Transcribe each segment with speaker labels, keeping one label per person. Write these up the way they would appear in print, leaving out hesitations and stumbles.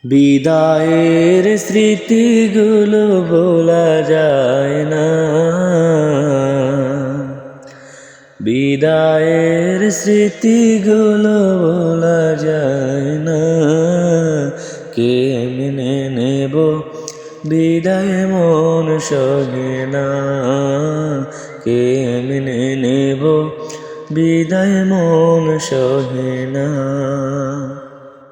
Speaker 1: বিদায়ের স্মৃতিগুলো ভোলা যায় না, বিদায়ের স্মৃতিগুলো ভোলা যায় না। কেমনে নেব বিদায়, মন সহে না। কেমনে নেব বিদায়, মন সহে না।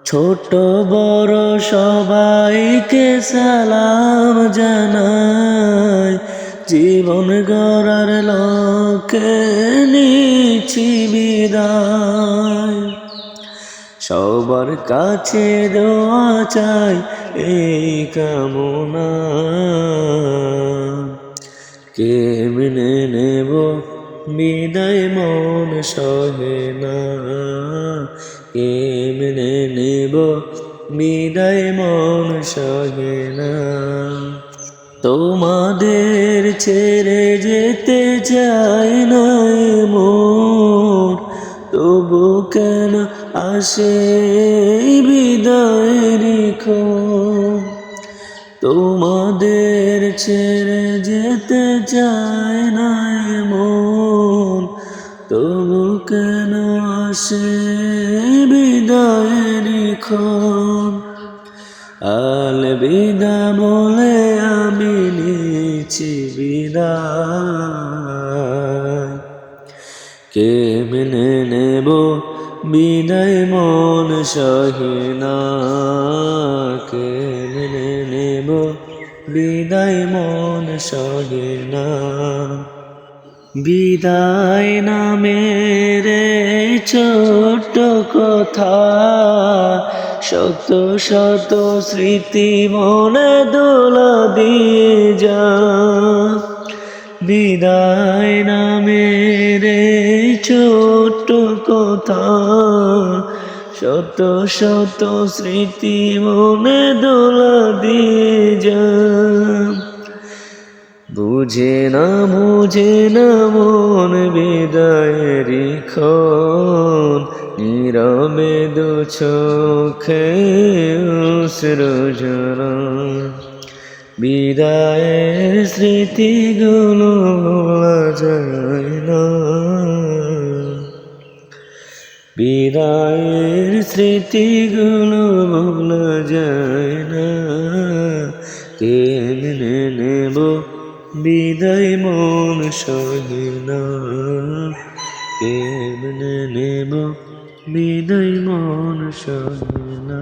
Speaker 1: ছোট বড় সবাইকে সালাম জানাই, জীবন গড়ার লক্ষ্যে নিচ্ছি বিদায়। সবার কাছে দোয়া চাই এই কামনা, কেমনে নেব বিদায়, মন সহে না। কেমনে নেব বিদায়, মন সহে না। তোমাদের ছেড়ে যেতে চাই না মন, তবু কেন আসে বিদায়ের ক্ষণ। তোমাদের ছেড়ে যেতে চায় না মন, তবু কেন আসে বিদায়ের ক্ষণ। আলবিদা বলে আমি নিচ্ছি বিদায়, কেমনে নেব বিদায়, মন সহে না। কেমনে নেব বিদায়, মন সহে না। বিদায় নামের ছোট্ট কথা, শত শত স্মৃতি মনে দোলা দিয়ে যা। বিদায় নামের ছোট্ট কথা, শত শত স্মৃতি মনে দোলা দিয়ে যা। বুঝে না মন বিদায়ের ক্ষণ, নীরবে দু চোখে অশ্রু ঝরা। বিদায়ের স্মৃতিগুলো ভোলা যায় না, বিদায়ের স্মৃতিগুলো ভোলা যায় না। কেমনে নেব বিদায়, মন সহে না। কেমনে নেব বিদায়, মন সহে না।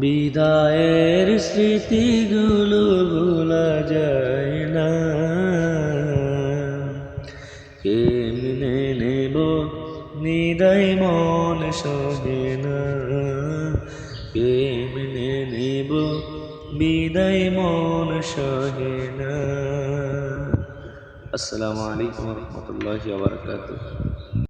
Speaker 1: বিদায়ের স্মৃতিগুলো ভোলা যায় না, কেমনে নেব বিদায়, মন সহে না। কেমনে নেব বিদায়, মন সহে না। আসসালামু আলাইকুম ওয়া রাহমাতুল্লাহি ওয়া বারাকাতুহু।